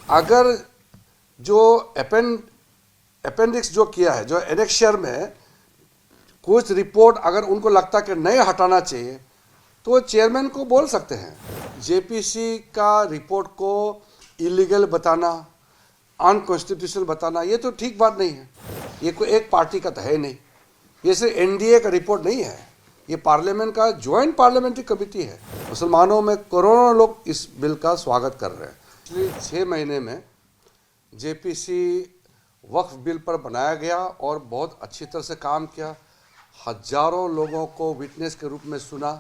अगर जो अपेंडिक्स जो किया है, जो एनेक्शियर में कुछ रिपोर्ट अगर उनको लगता कि नहीं हटाना चाहिए तो वो चेयरमैन को बोल सकते हैं। जेपीसी का रिपोर्ट को इलीगल बताना, अनकॉन्स्टिट्यूशनल बताना, ये तो ठीक बात नहीं है। ये कोई एक पार्टी का तो है नहीं, ये सिर्फ एनडीए का रिपोर्ट नहीं है, ये पार्लियामेंट का ज्वाइंट पार्लियामेंट्री कमेटी है। मुसलमानों में करोड़ों लोग इस बिल का स्वागत कर रहे हैं। पिछले 6 महीने में जेपीसी वक्फ बिल पर बनाया गया और बहुत अच्छी तरह से काम किया। हजारों लोगों को विटनेस के रूप में सुना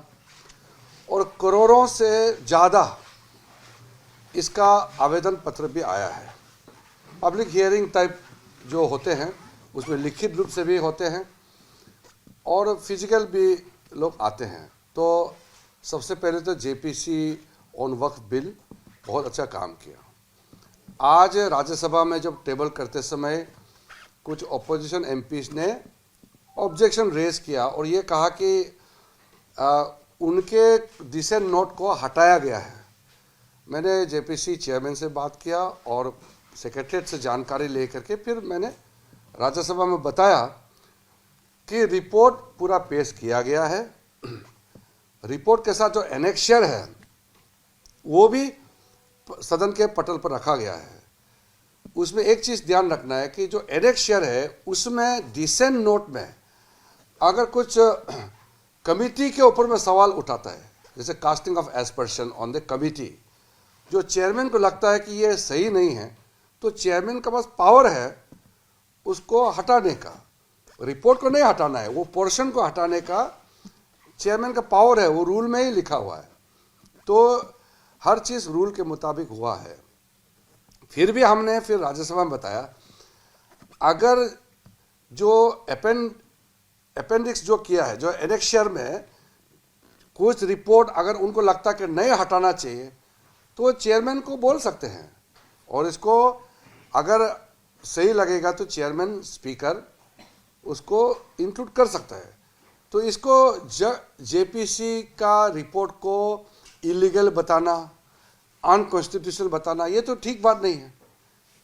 और करोड़ों से ज़्यादा इसका आवेदन पत्र भी आया है। पब्लिक हियरिंग टाइप जो होते हैं उसमें लिखित रूप से भी होते हैं और फिजिकल भी लोग आते हैं। तो सबसे पहले तो जेपीसी ऑन वक्फ बिल बहुत अच्छा काम किया। आज राज्यसभा में जब टेबल करते समय कुछ अपोजिशन एमपीज ने ऑब्जेक्शन रेज किया और ये कहा कि उनके डिसेंट नोट को हटाया गया है। मैंने जेपीसी चेयरमैन से बात किया और सेक्रेटरीट से जानकारी लेकर के फिर मैंने राज्यसभा में बताया कि रिपोर्ट पूरा पेश किया गया है। रिपोर्ट के साथ जो एनेक्शियर है वो भी सदन के पटल पर रखा गया है। उसमें एक चीज़ ध्यान रखना है कि जो एनेक्शियर है उसमें डिसेंट नोट में अगर कुछ कमिटी के ऊपर में सवाल उठाता है, जैसे casting of aspersion on the committee, जो चेयरमैन को लगता है कि ये सही नहीं है तो चेयरमैन के पास पावर है उसको हटाने का। रिपोर्ट को नहीं हटाना है, वो पोर्शन को हटाने का चेयरमैन का पावर है, वो रूल में ही लिखा हुआ है। तो हर चीज़ रूल के मुताबिक हुआ है। फिर भी हमने फिर राज्यसभा में बताया अगर जो अपेंडिक्स जो किया है, जो एनेक्शियर में कुछ रिपोर्ट अगर उनको लगता कि नहीं हटाना चाहिए तो वो चेयरमैन को बोल सकते हैं और इसको अगर सही लगेगा तो चेयरमैन स्पीकर उसको इंक्लूड कर सकता है। तो इसको जेपीसी का रिपोर्ट को इलीगल बताना, अनकॉन्स्टिट्यूशनल बताना, ये तो ठीक बात नहीं है।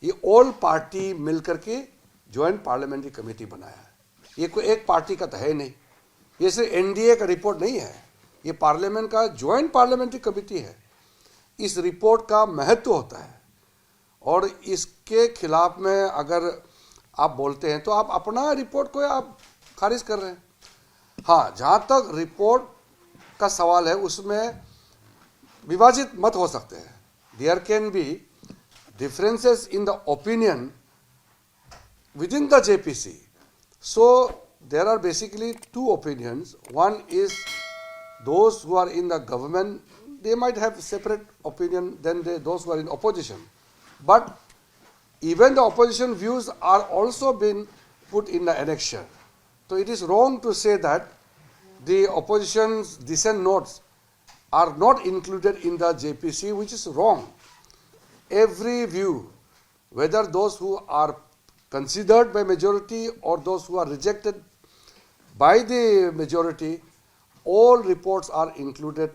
ये ऑल पार्टी मिलकर के ज्वाइंट पार्लियामेंट्री कमेटी बनाया है, ये कोई एक पार्टी का तो है नहीं, ये सिर्फ एनडीए का रिपोर्ट नहीं है, ये पार्लियामेंट का ज्वाइंट पार्लियामेंट्री कमेटी है। इस रिपोर्ट का महत्व होता है और इसके खिलाफ में अगर आप बोलते हैं तो आप अपना रिपोर्ट को आप खारिज कर रहे हैं। हाँ, जहाँ तक रिपोर्ट का सवाल है उसमें विभाजित मत हो सकते हैं। There can be differences in the opinion within the JPC. So there are basically two opinions. One is those who are in the government, they might have separate opinion than those who are in opposition. But even the opposition views are also been put in the annexure. So it is wrong to say that the opposition's dissent notes are not included in the JPC, which is wrong. Every view, whether those who are considered by majority or those who are rejected by the majority, all reports are included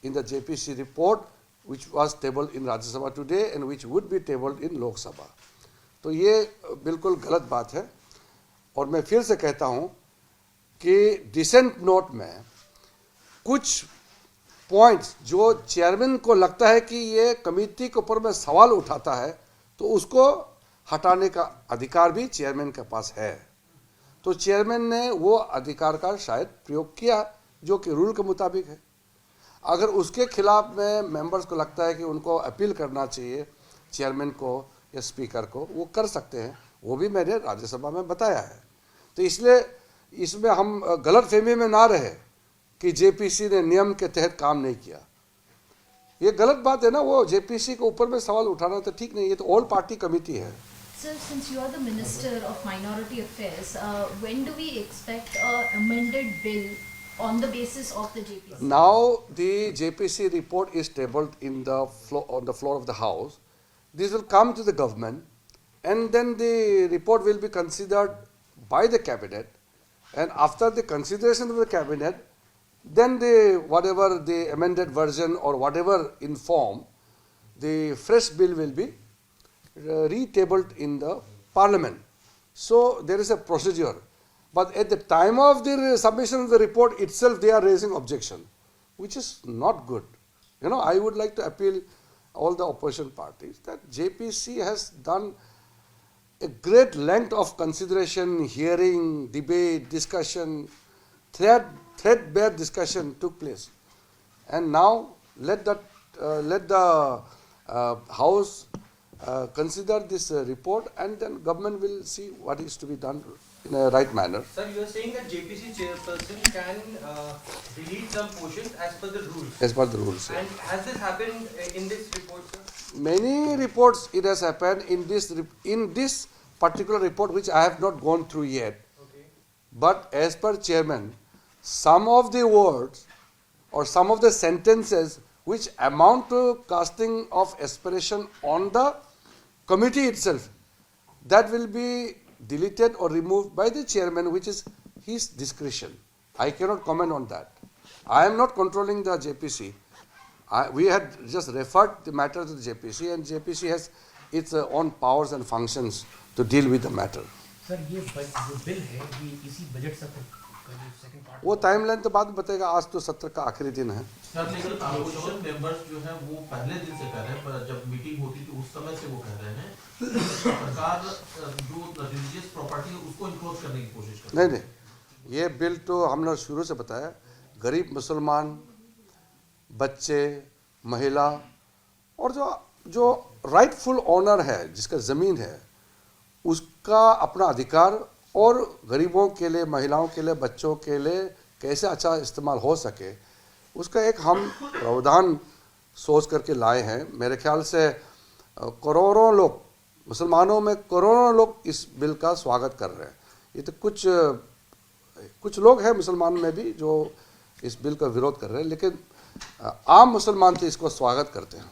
in the JPC report, which was tabled in Rajya Sabha today and which would be tabled in Lok Sabha. तो ये बिल्कुल गलत बात है और मैं फिर से कहता हूँ कि डिसेंट नोट में कुछ पॉइंट्स जो चेयरमैन को लगता है कि ये कमेटी के ऊपर में सवाल उठाता है तो उसको हटाने का अधिकार भी चेयरमैन के पास है। तो चेयरमैन ने वो अधिकार का शायद प्रयोग किया जो कि रूल के मुताबिक है। अगर उसके खिलाफ में मेंबर्स को लगता है कि उनको अपील करना चाहिए चेयरमैन को या स्पीकर को, वो कर सकते हैं, वो भी मैंने राज्यसभा में बताया है। तो इसलिए इसमें हम गलत फहमी में ना रहे कि जेपीसी ने नियम के तहत काम नहीं किया, ये गलत बात है ना। वो जेपीसी के ऊपर में सवाल उठाना तो ठीक नहीं, ये तो ऑल पार्टी कमेटी है। Sir, since you are the Minister of Minority Affairs, when do we expect an amended bill on the basis of the JPC? Now the JPC report is tabled in the on the floor of the House. This will come to the government and then the report will be considered by the cabinet, and after the consideration of the cabinet, then the whatever the amended version or whatever in form, the fresh bill will be retabled in the parliament. So there is a procedure. But at the time of the submission of the report itself, they are raising objection, which is not good. You know, I would like to appeal all the opposition parties that JPC has done a great length of consideration, hearing, debate, discussion, threadbare discussion took place. And now let the House consider this report, and then government will see what is to be done in a right manner. Sir, you are saying that JPC chairperson can delete some portions as per the rules. As per the rules. And has this happened in this report, sir? Many reports it has happened in this particular report, which I have not gone through yet. Okay. But as per chairman, some of the words or some of the sentences which amount to casting of aspersion on the committee itself, that will be deleted or removed by the chairman, which is his discretion. I cannot comment on that. I am not controlling the JPC. We had just referred the matter to the JPC, and JPC has its own powers and functions to deal with the matter. Sir ये जो bill है ये इसी budget सत्र का जो second part वो timeline तो बाद में बताएगा, आज तो सत्र का आखिरी दिन है. सर लेकिन अपोजिशन मेंबर्स जो है वो पहले दिन से कह रहे हैं, पर जब मीटिंग होती थी उस समय से वो कह रहे हैं सरकार जो रिलीजियस प्रॉपर्टी है उसको इंक्लोज करने की कोशिश कर रही है. नहीं, ये बिल तो हमने शुरू से बताया, गरीब मुसलमान, बच्चे, महिला और जो राइटफुल ऑनर है, जिसका ज़मीन है, उसका अपना अधिकार और गरीबों के लिए, महिलाओं के लिए, बच्चों के लिए कैसे अच्छा इस्तेमाल हो सके, उसका एक हम प्रावधान सोच करके लाए हैं. मेरे ख्याल से करोड़ों लोग, मुसलमानों में करोड़ों लोग इस बिल का स्वागत कर रहे हैं. ये तो कुछ लोग हैं मुसलमान में भी जो इस बिल का विरोध कर रहे हैं, लेकिन आम मुसलमान तो इसको स्वागत करते हैं.